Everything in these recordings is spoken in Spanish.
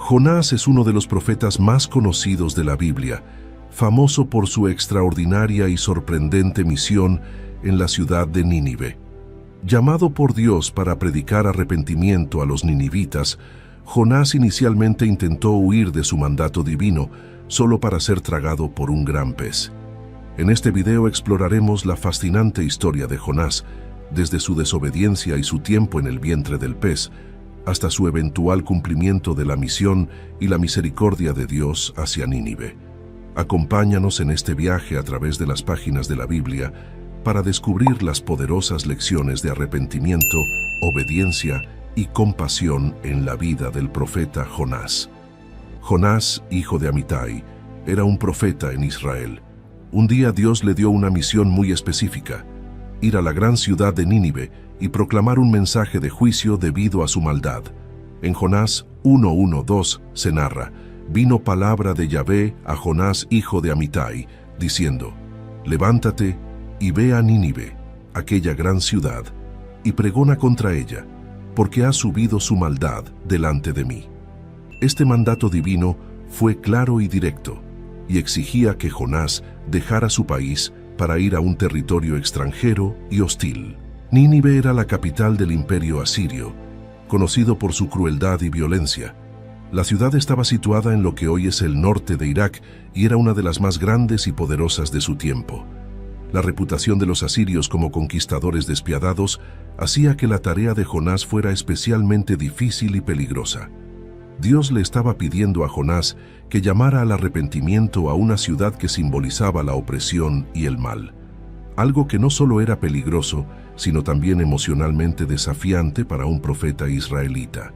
Jonás es uno de los profetas más conocidos de la Biblia, famoso por su extraordinaria y sorprendente misión en la ciudad de Nínive. Llamado por Dios para predicar arrepentimiento a los ninivitas, Jonás inicialmente intentó huir de su mandato divino, solo para ser tragado por un gran pez. En este video exploraremos la fascinante historia de Jonás, desde su desobediencia y su tiempo en el vientre del pez, hasta su eventual cumplimiento de la misión y la misericordia de Dios hacia Nínive. Acompáñanos en este viaje a través de las páginas de la Biblia para descubrir las poderosas lecciones de arrepentimiento, obediencia y compasión en la vida del profeta Jonás. Jonás, hijo de Amitai, era un profeta en Israel. Un día Dios le dio una misión muy específica: ir a la gran ciudad de Nínive y proclamar un mensaje de juicio debido a su maldad. En Jonás 1:1-2 se narra: vino palabra de Yahvé a Jonás, hijo de Amitai, diciendo: levántate y ve a Nínive, aquella gran ciudad, y pregona contra ella, porque ha subido su maldad delante de mí. Este mandato divino fue claro y directo, y exigía que Jonás dejara su país para ir a un territorio extranjero y hostil. Nínive era la capital del imperio asirio, conocido por su crueldad y violencia. La ciudad estaba situada en lo que hoy es el norte de Irak y era una de las más grandes y poderosas de su tiempo. La reputación de los asirios como conquistadores despiadados hacía que la tarea de Jonás fuera especialmente difícil y peligrosa. Dios le estaba pidiendo a Jonás que llamara al arrepentimiento a una ciudad que simbolizaba la opresión y el mal, algo que no solo era peligroso, sino también emocionalmente desafiante para un profeta israelita.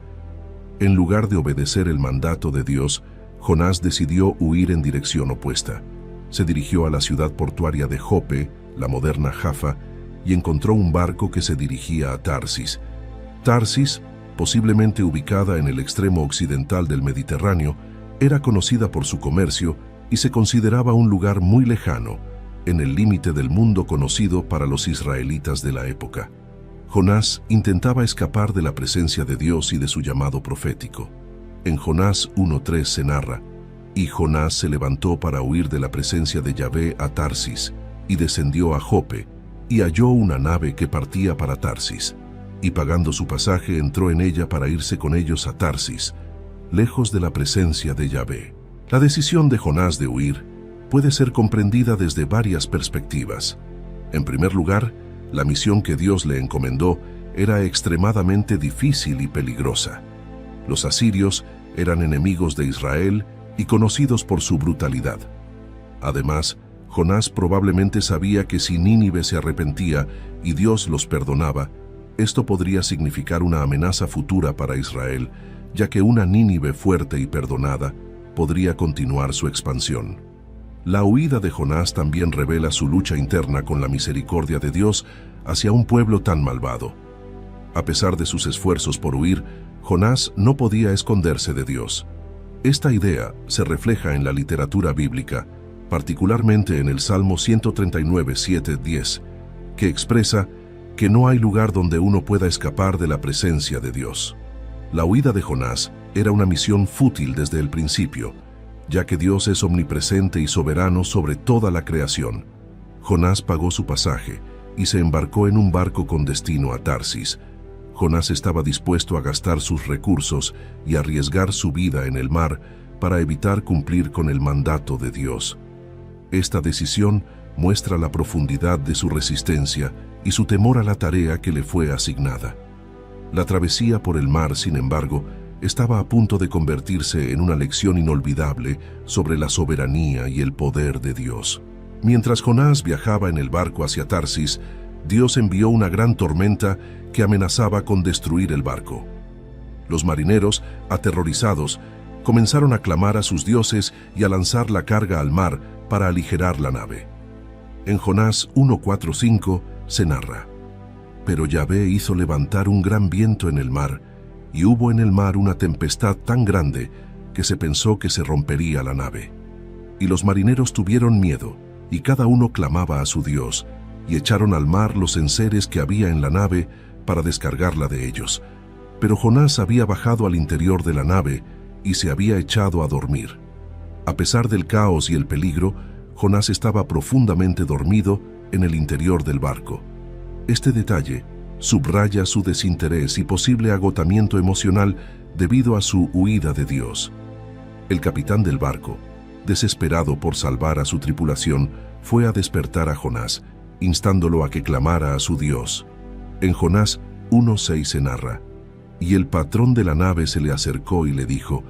En lugar de obedecer el mandato de Dios, Jonás decidió huir en dirección opuesta. Se dirigió a la ciudad portuaria de Jope, la moderna Jaffa, y encontró un barco que se dirigía a Tarsis. Tarsis, posiblemente ubicada en el extremo occidental del Mediterráneo, era conocida por su comercio y se consideraba un lugar muy lejano, en el límite del mundo conocido para los israelitas de la época. Jonás intentaba escapar de la presencia de Dios y de su llamado profético. En Jonás 1:3 se narra: y Jonás se levantó para huir de la presencia de Yahvé a Tarsis, y descendió a Jope, y halló una nave que partía para Tarsis, y pagando su pasaje entró en ella para irse con ellos a Tarsis, lejos de la presencia de Yahvé. La decisión de Jonás de huir puede ser comprendida desde varias perspectivas. En primer lugar, la misión que Dios le encomendó era extremadamente difícil y peligrosa. Los asirios eran enemigos de Israel y conocidos por su brutalidad. Además, Jonás probablemente sabía que si Nínive se arrepentía y Dios los perdonaba, esto podría significar una amenaza futura para Israel, ya que una Nínive fuerte y perdonada podría continuar su expansión. La huida de Jonás también revela su lucha interna con la misericordia de Dios hacia un pueblo tan malvado. A pesar de sus esfuerzos por huir, Jonás no podía esconderse de Dios. Esta idea se refleja en la literatura bíblica, particularmente en el Salmo 139:7-10, que expresa que no hay lugar donde uno pueda escapar de la presencia de Dios. La huida de Jonás era una misión fútil desde el principio, ya que Dios es omnipresente y soberano sobre toda la creación. Jonás pagó su pasaje y se embarcó en un barco con destino a Tarsis. Jonás estaba dispuesto a gastar sus recursos y arriesgar su vida en el mar para evitar cumplir con el mandato de Dios. Esta decisión muestra la profundidad de su resistencia y su temor a la tarea que le fue asignada. La travesía por el mar, sin embargo, estaba a punto de convertirse en una lección inolvidable sobre la soberanía y el poder de Dios. Mientras Jonás viajaba en el barco hacia Tarsis, Dios envió una gran tormenta que amenazaba con destruir el barco. Los marineros, aterrorizados, comenzaron a clamar a sus dioses y a lanzar la carga al mar para aligerar la nave. En Jonás 1:4-5 se narra: pero Yahvé hizo levantar un gran viento en el mar, y hubo en el mar una tempestad tan grande que se pensó que se rompería la nave. Y los marineros tuvieron miedo, y cada uno clamaba a su Dios, y echaron al mar los enseres que había en la nave para descargarla de ellos. Pero Jonás había bajado al interior de la nave y se había echado a dormir. A pesar del caos y el peligro, Jonás estaba profundamente dormido en el interior del barco. Este detalle subraya su desinterés y posible agotamiento emocional debido a su huida de Dios. El capitán del barco, desesperado por salvar a su tripulación, fue a despertar a Jonás, instándolo a que clamara a su Dios. En Jonás 1:6 se narra: y el patrón de la nave se le acercó y le dijo: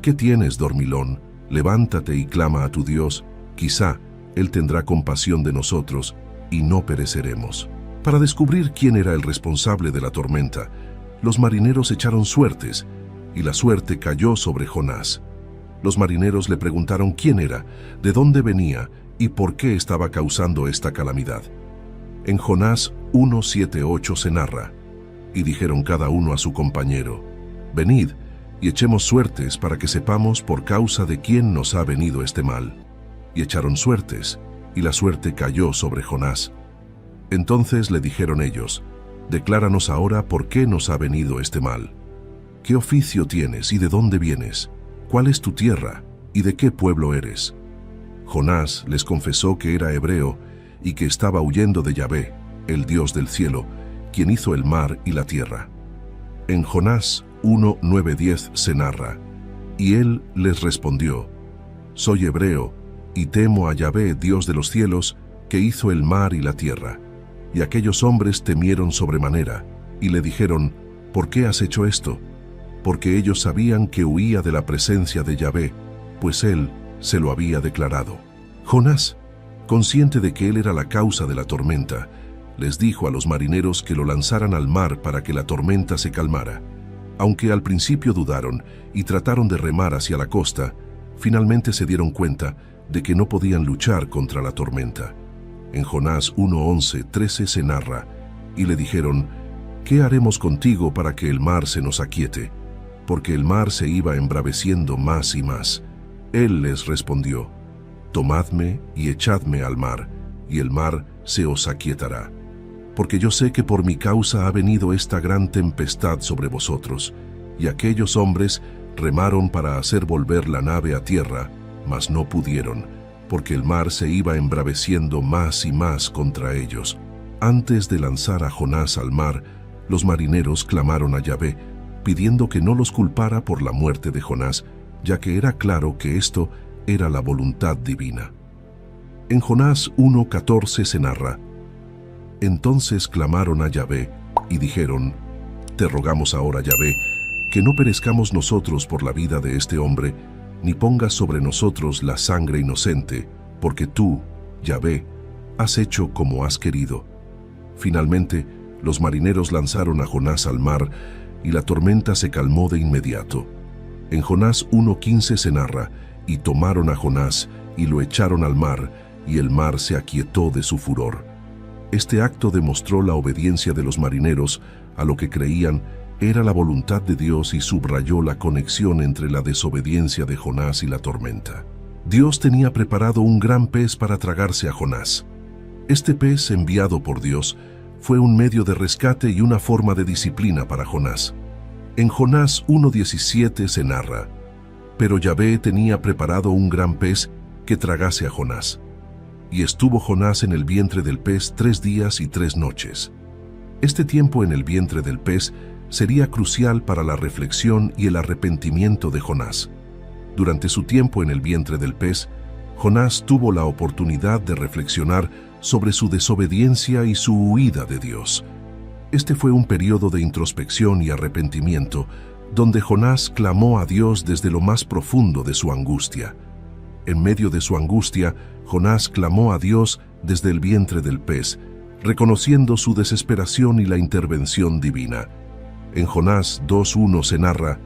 ¿qué tienes, dormilón? Levántate y clama a tu Dios, quizá Él tendrá compasión de nosotros y no pereceremos. Para descubrir quién era el responsable de la tormenta, los marineros echaron suertes, y la suerte cayó sobre Jonás. Los marineros le preguntaron quién era, de dónde venía y por qué estaba causando esta calamidad. En Jonás 1:7-8 se narra: y dijeron cada uno a su compañero: venid y echemos suertes para que sepamos por causa de quién nos ha venido este mal. Y echaron suertes, y la suerte cayó sobre Jonás. Entonces le dijeron ellos: decláranos ahora por qué nos ha venido este mal. ¿Qué oficio tienes y de dónde vienes? ¿Cuál es tu tierra y de qué pueblo eres? Jonás les confesó que era hebreo y que estaba huyendo de Yahvé, el Dios del cielo, quien hizo el mar y la tierra. En Jonás 1:9-10 se narra: y él les respondió: soy hebreo y temo a Yahvé, Dios de los cielos, que hizo el mar y la tierra. Y aquellos hombres temieron sobremanera y le dijeron: ¿por qué has hecho esto? Porque ellos sabían que huía de la presencia de Yahvé, pues él se lo había declarado. Jonás, consciente de que él era la causa de la tormenta, les dijo a los marineros que lo lanzaran al mar para que la tormenta se calmara. Aunque al principio dudaron y trataron de remar hacia la costa, finalmente se dieron cuenta de que no podían luchar contra la tormenta. En Jonás 1:11-13 se narra: y le dijeron: ¿qué haremos contigo para que el mar se nos aquiete? Porque el mar se iba embraveciendo más y más. Él les respondió: tomadme y echadme al mar, y el mar se os aquietará. Porque yo sé que por mi causa ha venido esta gran tempestad sobre vosotros. Y aquellos hombres remaron para hacer volver la nave a tierra, mas no pudieron, porque el mar se iba embraveciendo más y más contra ellos. Antes de lanzar a Jonás al mar, los marineros clamaron a Yahvé, pidiendo que no los culpara por la muerte de Jonás, ya que era claro que esto era la voluntad divina. En Jonás 1:14 se narra: entonces clamaron a Yahvé y dijeron: te rogamos ahora, Yahvé, que no perezcamos nosotros por la vida de este hombre, ni pongas sobre nosotros la sangre inocente, porque tú, Yahvé, has hecho como has querido. Finalmente, los marineros lanzaron a Jonás al mar, y la tormenta se calmó de inmediato. En Jonás 1:15 se narra: y tomaron a Jonás y lo echaron al mar, y el mar se aquietó de su furor. Este acto demostró la obediencia de los marineros a lo que creían era la voluntad de Dios y subrayó la conexión entre la desobediencia de Jonás y la tormenta. Dios tenía preparado un gran pez para tragarse a Jonás. Este pez, enviado por Dios, fue un medio de rescate y una forma de disciplina para Jonás. En Jonás 1:17 se narra: pero Yahvé tenía preparado un gran pez que tragase a Jonás. Y estuvo Jonás en el vientre del pez 3 días y 3 noches. Este tiempo en el vientre del pez sería crucial para la reflexión y el arrepentimiento de Jonás. Durante su tiempo en el vientre del pez, Jonás tuvo la oportunidad de reflexionar sobre su desobediencia y su huida de Dios. Este fue un periodo de introspección y arrepentimiento, donde Jonás clamó a Dios desde lo más profundo de su angustia. En medio de su angustia, Jonás clamó a Dios desde el vientre del pez, reconociendo su desesperación y la intervención divina. En Jonás 2:1 se narra: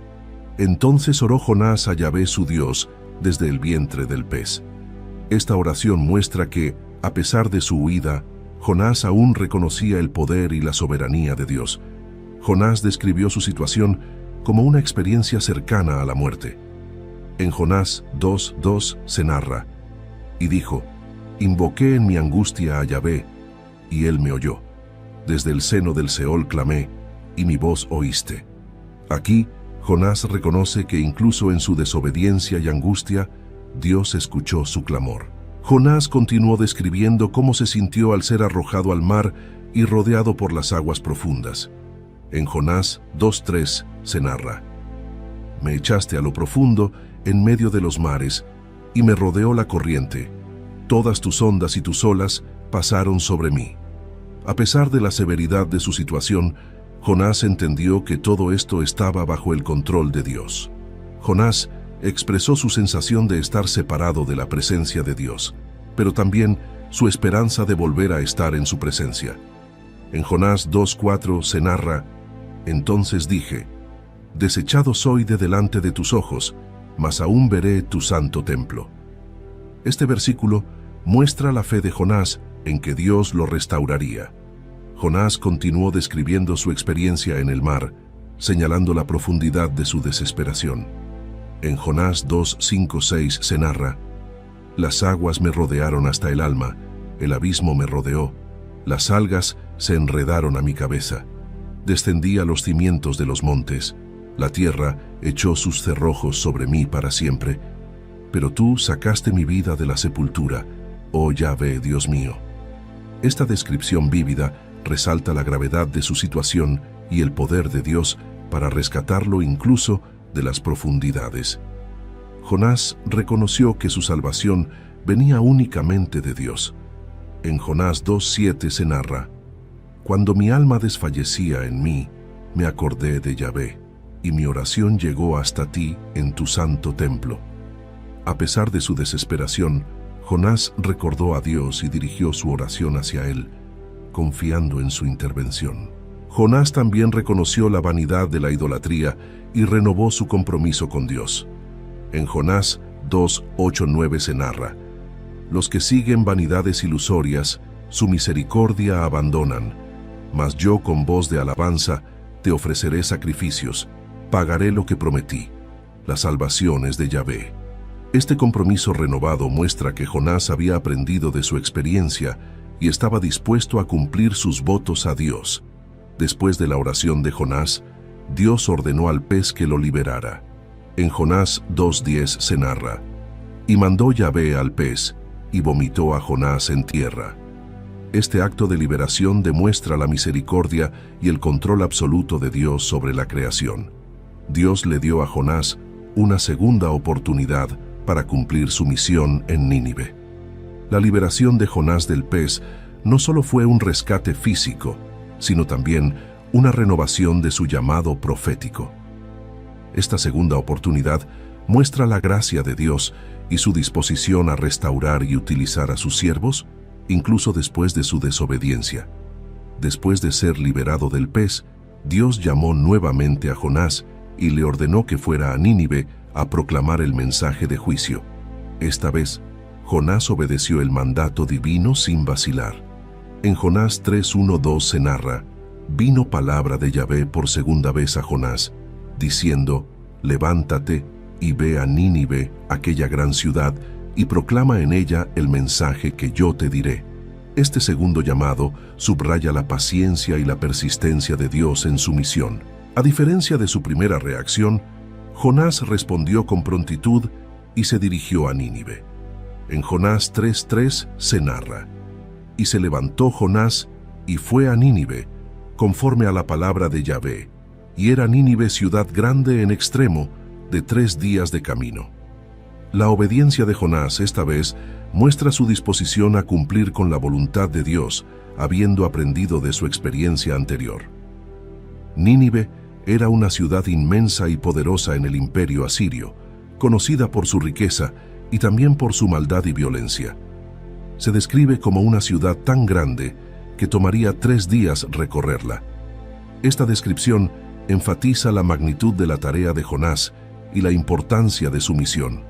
entonces oró Jonás a Yahvé su Dios desde el vientre del pez. Esta oración muestra que, a pesar de su huida, Jonás aún reconocía el poder y la soberanía de Dios. Jonás describió su situación como una experiencia cercana a la muerte. En Jonás 2:2 se narra: y dijo: invoqué en mi angustia a Yahvé, y él me oyó. Desde el seno del Seol clamé, y mi voz oíste. Aquí, Jonás reconoce que incluso en su desobediencia y angustia, Dios escuchó su clamor. Jonás continuó describiendo cómo se sintió al ser arrojado al mar y rodeado por las aguas profundas. En Jonás 2:3 se narra: «Me echaste a lo profundo, en medio de los mares, y me rodeó la corriente. Todas tus ondas y tus olas pasaron sobre mí». A pesar de la severidad de su situación, Jonás entendió que todo esto estaba bajo el control de Dios. Jonás expresó su sensación de estar separado de la presencia de Dios, pero también su esperanza de volver a estar en su presencia. En Jonás 2:4 se narra: «Entonces dije, desechado soy de delante de tus ojos, mas aún veré tu santo templo». Este versículo muestra la fe de Jonás en que Dios lo restauraría. Jonás continuó describiendo su experiencia en el mar, señalando la profundidad de su desesperación. En Jonás 2:5-6 se narra: «Las aguas me rodearon hasta el alma, el abismo me rodeó, las algas se enredaron a mi cabeza. Descendí a los cimientos de los montes, la tierra echó sus cerrojos sobre mí para siempre. Pero tú sacaste mi vida de la sepultura, oh Yahvé, Dios mío». Esta descripción vívida resalta la gravedad de su situación y el poder de Dios para rescatarlo incluso de las profundidades. Jonás reconoció que su salvación venía únicamente de Dios. En Jonás 2:7 se narra: «Cuando mi alma desfallecía en mí, me acordé de Yahvé, y mi oración llegó hasta ti en tu santo templo». A pesar de su desesperación, Jonás recordó a Dios y dirigió su oración hacia él, confiando en su intervención. Jonás también reconoció la vanidad de la idolatría y renovó su compromiso con Dios. En Jonás 2:8-9 se narra: «Los que siguen vanidades ilusorias, su misericordia abandonan, mas yo con voz de alabanza te ofreceré sacrificios, pagaré lo que prometí, la salvación es de Yahvé». Este compromiso renovado muestra que Jonás había aprendido de su experiencia y estaba dispuesto a cumplir sus votos a Dios. Después de la oración de Jonás, Dios ordenó al pez que lo liberara. En Jonás 2:10 se narra: «Y mandó Yahvé al pez, y vomitó a Jonás en tierra». Este acto de liberación demuestra la misericordia y el control absoluto de Dios sobre la creación. Dios le dio a Jonás una segunda oportunidad para cumplir su misión en Nínive. La liberación de Jonás del pez no solo fue un rescate físico, sino también una renovación de su llamado profético. Esta segunda oportunidad muestra la gracia de Dios y su disposición a restaurar y utilizar a sus siervos, incluso después de su desobediencia. Después de ser liberado del pez, Dios llamó nuevamente a Jonás y le ordenó que fuera a Nínive a proclamar el mensaje de juicio. Esta vez, Jonás obedeció el mandato divino sin vacilar. En Jonás 3:1-2 se narra: «Vino palabra de Yahvé por segunda vez a Jonás, diciendo: levántate y ve a Nínive, aquella gran ciudad, y proclama en ella el mensaje que yo te diré». Este segundo llamado subraya la paciencia y la persistencia de Dios en su misión. A diferencia de su primera reacción, Jonás respondió con prontitud y se dirigió a Nínive. En Jonás 3:3 se narra: «Y se levantó Jonás y fue a Nínive, conforme a la palabra de Yahvé, y era Nínive ciudad grande en extremo, de 3 días de camino». La obediencia de Jonás esta vez muestra su disposición a cumplir con la voluntad de Dios, habiendo aprendido de su experiencia anterior. Nínive era una ciudad inmensa y poderosa en el imperio asirio, conocida por su riqueza y también por su maldad y violencia. Se describe como una ciudad tan grande que tomaría 3 días recorrerla. Esta descripción enfatiza la magnitud de la tarea de Jonás y la importancia de su misión.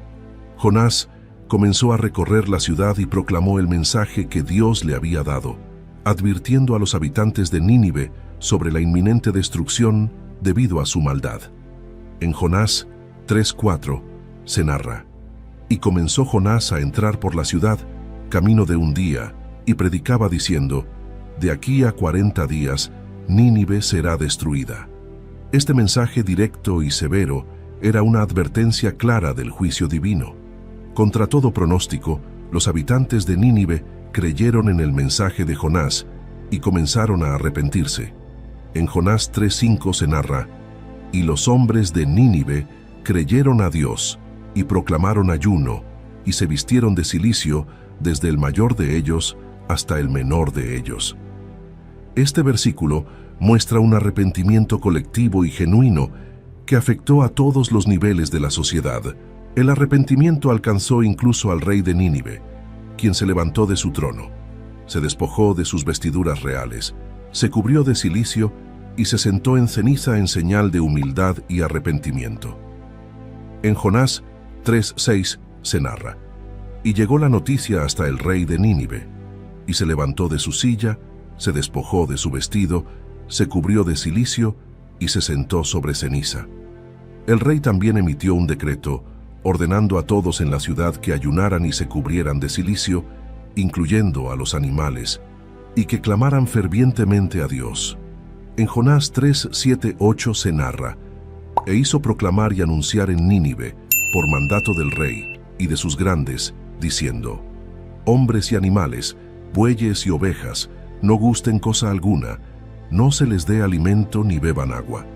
Jonás comenzó a recorrer la ciudad y proclamó el mensaje que Dios le había dado, advirtiendo a los habitantes de Nínive sobre la inminente destrucción debido a su maldad. En Jonás 3:4 se narra: «Y comenzó Jonás a entrar por la ciudad, camino de un día, y predicaba diciendo: de aquí a 40 días, Nínive será destruida». Este mensaje directo y severo era una advertencia clara del juicio divino. Contra todo pronóstico, los habitantes de Nínive creyeron en el mensaje de Jonás y comenzaron a arrepentirse. En Jonás 3:5 se narra: «Y los hombres de Nínive creyeron a Dios y proclamaron ayuno, y se vistieron de cilicio desde el mayor de ellos hasta el menor de ellos». Este versículo muestra un arrepentimiento colectivo y genuino que afectó a todos los niveles de la sociedad. El arrepentimiento alcanzó incluso al rey de Nínive, quien se levantó de su trono, se despojó de sus vestiduras reales, se cubrió de cilicio y se sentó en ceniza en señal de humildad y arrepentimiento. En Jonás 3:6 se narra: «Y llegó la noticia hasta el rey de Nínive, y se levantó de su silla, se despojó de su vestido, se cubrió de cilicio y se sentó sobre ceniza». El rey también emitió un decreto ordenando a todos en la ciudad que ayunaran y se cubrieran de cilicio, incluyendo a los animales, y que clamaran fervientemente a Dios. En Jonás 3:7-8 se narra: «E hizo proclamar y anunciar en Nínive, por mandato del rey y de sus grandes, diciendo: hombres y animales, bueyes y ovejas, no gusten cosa alguna, no se les dé alimento ni beban agua,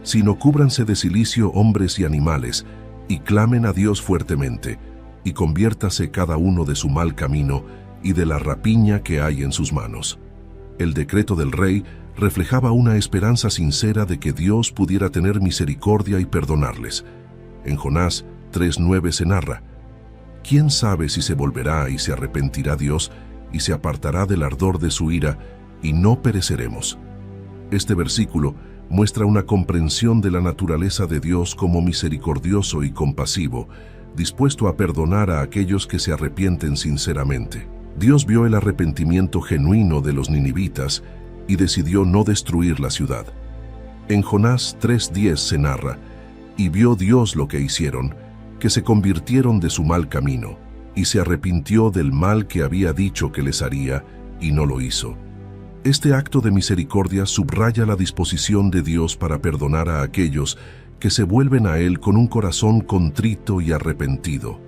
sino cúbranse de cilicio hombres y animales, y clamen a Dios fuertemente, y conviértase cada uno de su mal camino y de la rapiña que hay en sus manos». El decreto del rey reflejaba una esperanza sincera de que Dios pudiera tener misericordia y perdonarles. En Jonás 3:9 se narra: «¿Quién sabe si se volverá y se arrepentirá Dios y se apartará del ardor de su ira, y no pereceremos?» Este versículo muestra una comprensión de la naturaleza de Dios como misericordioso y compasivo, dispuesto a perdonar a aquellos que se arrepienten sinceramente. Dios vio el arrepentimiento genuino de los ninivitas y decidió no destruir la ciudad. En Jonás 3:10 se narra: «Y vio Dios lo que hicieron, que se convirtieron de su mal camino, y se arrepintió del mal que había dicho que les haría, y no lo hizo». Este acto de misericordia subraya la disposición de Dios para perdonar a aquellos que se vuelven a Él con un corazón contrito y arrepentido.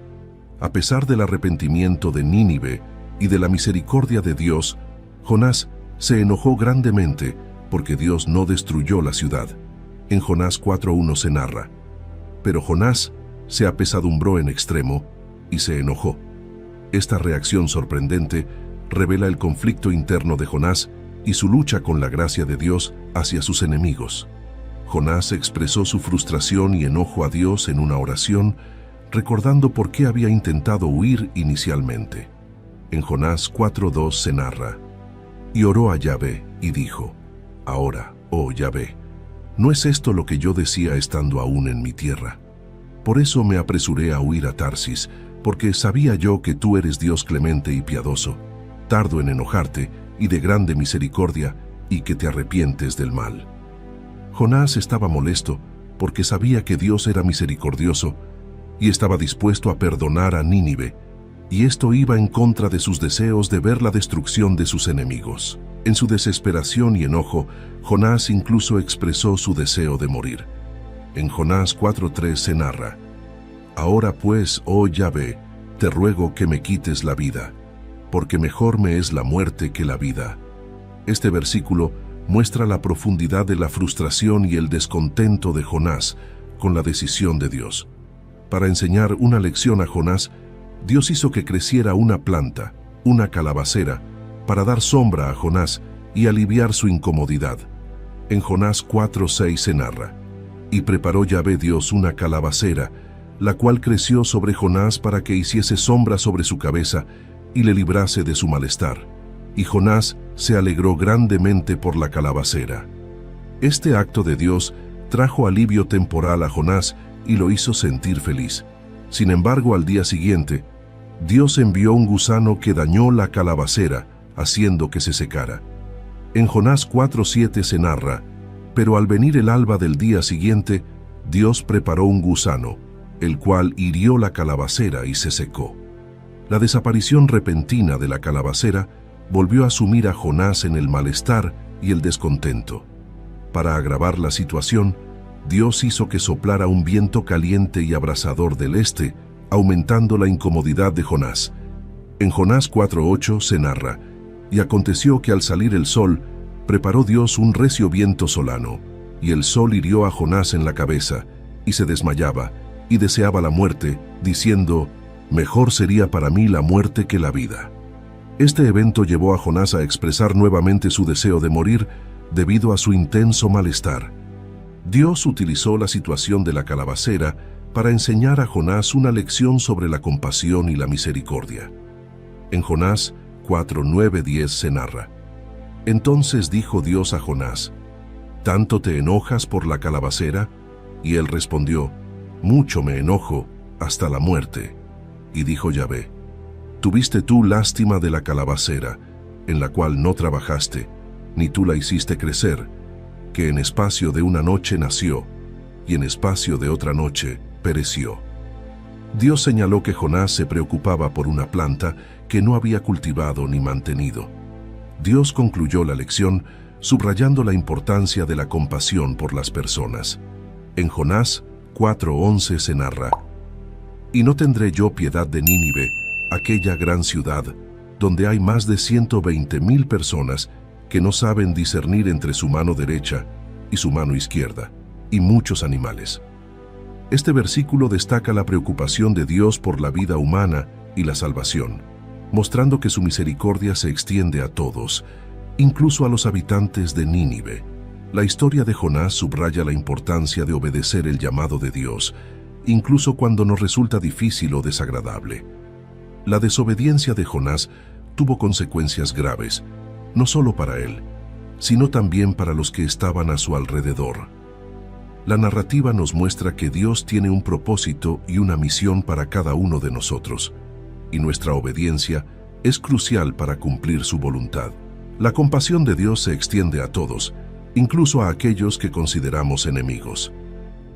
A pesar del arrepentimiento de Nínive y de la misericordia de Dios, Jonás se enojó grandemente porque Dios no destruyó la ciudad. En Jonás 4:1 se narra: «Pero Jonás se apesadumbró en extremo y se enojó». Esta reacción sorprendente revela el conflicto interno de Jonás y su lucha con la gracia de Dios hacia sus enemigos. Jonás expresó su frustración y enojo a Dios en una oración, recordando por qué había intentado huir inicialmente. En Jonás 4:2 se narra: «Y oró a Yahvé y dijo: ahora, oh Yahvé, ¿no es esto lo que yo decía estando aún en mi tierra? Por eso me apresuré a huir a Tarsis, porque sabía yo que tú eres Dios clemente y piadoso, tardo en enojarte y de grande misericordia, y que te arrepientes del mal». Jonás estaba molesto porque sabía que Dios era misericordioso y estaba dispuesto a perdonar a Nínive, y esto iba en contra de sus deseos de ver la destrucción de sus enemigos. En su desesperación y enojo, Jonás incluso expresó su deseo de morir. En Jonás 4:3 se narra: «Ahora pues, oh Yahvé, te ruego que me quites la vida, porque mejor me es la muerte que la vida». Este versículo muestra la profundidad de la frustración y el descontento de Jonás con la decisión de Dios. Para enseñar una lección a Jonás, Dios hizo que creciera una planta, una calabacera, para dar sombra a Jonás y aliviar su incomodidad. En Jonás 4:6 se narra: «Y preparó Yahvé Dios una calabacera, la cual creció sobre Jonás para que hiciese sombra sobre su cabeza y le librase de su malestar. Y Jonás se alegró grandemente por la calabacera». Este acto de Dios trajo alivio temporal a Jonás y lo hizo sentir feliz. Sin embargo, al día siguiente, Dios envió un gusano que dañó la calabacera, haciendo que se secara. En Jonás 4:7 se narra: «Pero al venir el alba del día siguiente, Dios preparó un gusano, el cual hirió la calabacera y se secó». La desaparición repentina de la calabacera volvió a sumir a Jonás en el malestar y el descontento. Para agravar la situación, Dios hizo que soplara un viento caliente y abrasador del este, aumentando la incomodidad de Jonás. En Jonás 4:8 se narra: «Y aconteció que al salir el sol, preparó Dios un recio viento solano, y el sol hirió a Jonás en la cabeza, y se desmayaba, y deseaba la muerte, diciendo: mejor sería para mí la muerte que la vida». Este evento llevó a Jonás a expresar nuevamente su deseo de morir debido a su intenso malestar. Dios utilizó la situación de la calabacera para enseñar a Jonás una lección sobre la compasión y la misericordia. En Jonás 4:9-10 se narra: «Entonces dijo Dios a Jonás: ¿tanto te enojas por la calabacera? Y él respondió: mucho me enojo, hasta la muerte. Y dijo Yahvé: tuviste tú lástima de la calabacera, en la cual no trabajaste, ni tú la hiciste crecer, que en espacio de una noche nació, y en espacio de otra noche pereció». Dios señaló que Jonás se preocupaba por una planta que no había cultivado ni mantenido. Dios concluyó la lección subrayando la importancia de la compasión por las personas. En Jonás 4:11 se narra: «Y no tendré yo piedad de Nínive, aquella gran ciudad, donde hay más de 120,000 personas que no saben discernir entre su mano derecha y su mano izquierda, y muchos animales». Este versículo destaca la preocupación de Dios por la vida humana y la salvación, mostrando que su misericordia se extiende a todos, incluso a los habitantes de Nínive. La historia de Jonás subraya la importancia de obedecer el llamado de Dios, incluso cuando nos resulta difícil o desagradable. La desobediencia de Jonás tuvo consecuencias graves, no solo para él, sino también para los que estaban a su alrededor. La narrativa nos muestra que Dios tiene un propósito y una misión para cada uno de nosotros, y nuestra obediencia es crucial para cumplir su voluntad. La compasión de Dios se extiende a todos, incluso a aquellos que consideramos enemigos.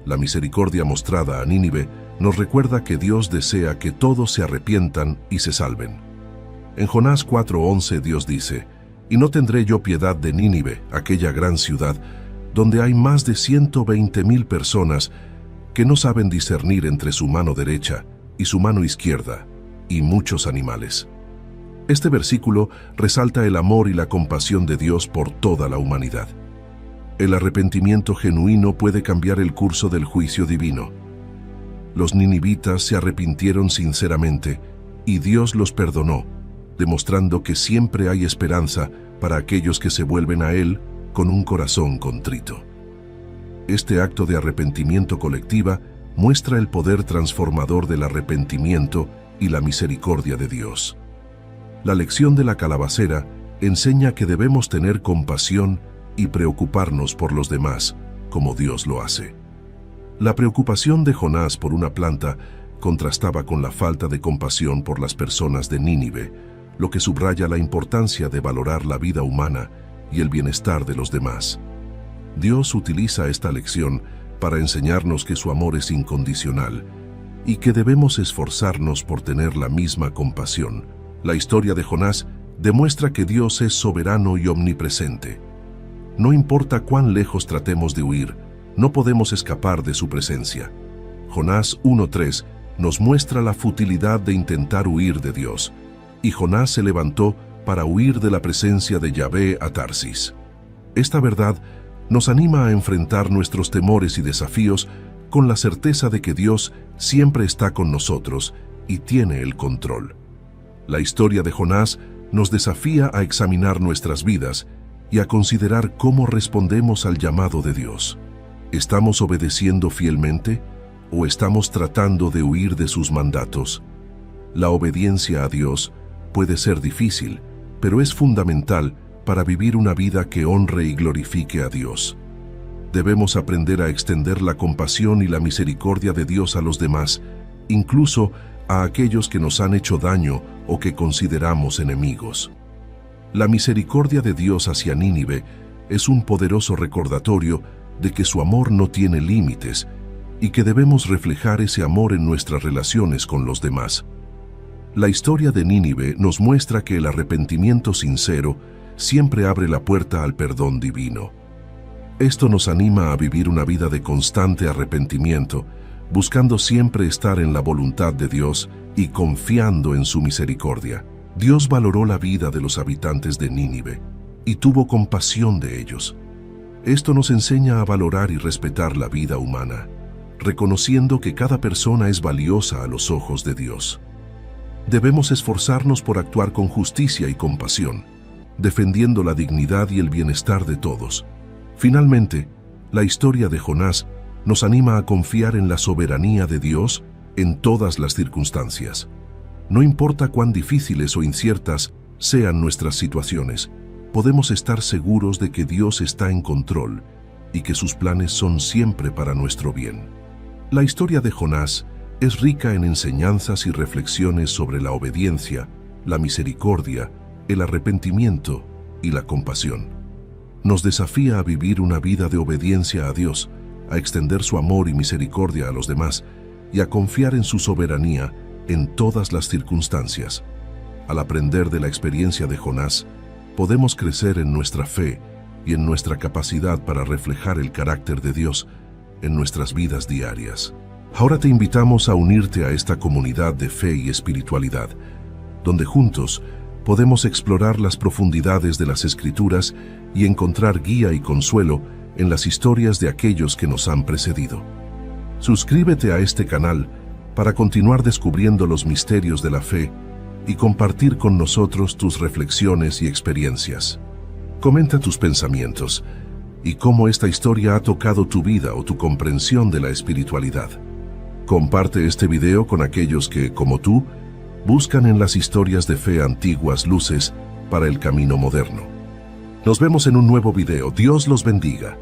La misericordia mostrada a Nínive nos recuerda que Dios desea que todos se arrepientan y se salven. En Jonás 4:11 Dios dice: «Y no tendré yo piedad de Nínive, aquella gran ciudad, donde hay más de 120,000 personas que no saben discernir entre su mano derecha y su mano izquierda, y muchos animales». Este versículo resalta el amor y la compasión de Dios por toda la humanidad. El arrepentimiento genuino puede cambiar el curso del juicio divino. Los ninivitas se arrepintieron sinceramente y Dios los perdonó, demostrando que siempre hay esperanza para aquellos que se vuelven a Él con un corazón contrito. Este acto de arrepentimiento colectiva muestra el poder transformador del arrepentimiento y la misericordia de Dios. La lección de la calabacera enseña que debemos tener compasión y preocuparnos por los demás, como Dios lo hace. La preocupación de Jonás por una planta contrastaba con la falta de compasión por las personas de Nínive, lo que subraya la importancia de valorar la vida humana y el bienestar de los demás. Dios utiliza esta lección para enseñarnos que su amor es incondicional y que debemos esforzarnos por tener la misma compasión. La historia de Jonás demuestra que Dios es soberano y omnipresente. No importa cuán lejos tratemos de huir, no podemos escapar de su presencia. Jonás 1:3 nos muestra la futilidad de intentar huir de Dios, y Jonás se levantó para huir de la presencia de Yahvé a Tarsis. Esta verdad nos anima a enfrentar nuestros temores y desafíos con la certeza de que Dios siempre está con nosotros y tiene el control. La historia de Jonás nos desafía a examinar nuestras vidas y a considerar cómo respondemos al llamado de Dios. ¿Estamos obedeciendo fielmente o estamos tratando de huir de sus mandatos? La obediencia a Dios puede ser difícil, pero es fundamental para vivir una vida que honre y glorifique a Dios. Debemos aprender a extender la compasión y la misericordia de Dios a los demás, incluso a aquellos que nos han hecho daño o que consideramos enemigos. La misericordia de Dios hacia Nínive es un poderoso recordatorio de que su amor no tiene límites y que debemos reflejar ese amor en nuestras relaciones con los demás. La historia de Nínive nos muestra que el arrepentimiento sincero siempre abre la puerta al perdón divino. Esto nos anima a vivir una vida de constante arrepentimiento, buscando siempre estar en la voluntad de Dios y confiando en su misericordia. Dios valoró la vida de los habitantes de Nínive y tuvo compasión de ellos. Esto nos enseña a valorar y respetar la vida humana, reconociendo que cada persona es valiosa a los ojos de Dios. Debemos esforzarnos por actuar con justicia y compasión, defendiendo la dignidad y el bienestar de todos. Finalmente, la historia de Jonás nos anima a confiar en la soberanía de Dios en todas las circunstancias. No importa cuán difíciles o inciertas sean nuestras situaciones, podemos estar seguros de que Dios está en control y que sus planes son siempre para nuestro bien. La historia de Jonás es rica en enseñanzas y reflexiones sobre la obediencia, la misericordia, el arrepentimiento y la compasión. Nos desafía a vivir una vida de obediencia a Dios, a extender su amor y misericordia a los demás y a confiar en su soberanía en todas las circunstancias. Al aprender de la experiencia de Jonás, podemos crecer en nuestra fe y en nuestra capacidad para reflejar el carácter de Dios en nuestras vidas diarias. Ahora te invitamos a unirte a esta comunidad de fe y espiritualidad, donde juntos podemos explorar las profundidades de las Escrituras y encontrar guía y consuelo en las historias de aquellos que nos han precedido. Suscríbete a este canal para continuar descubriendo los misterios de la fe y compartir con nosotros tus reflexiones y experiencias. Comenta tus pensamientos y cómo esta historia ha tocado tu vida o tu comprensión de la espiritualidad. Comparte este video con aquellos que, como tú, buscan en las historias de fe antiguas luces para el camino moderno. Nos vemos en un nuevo video. Dios los bendiga.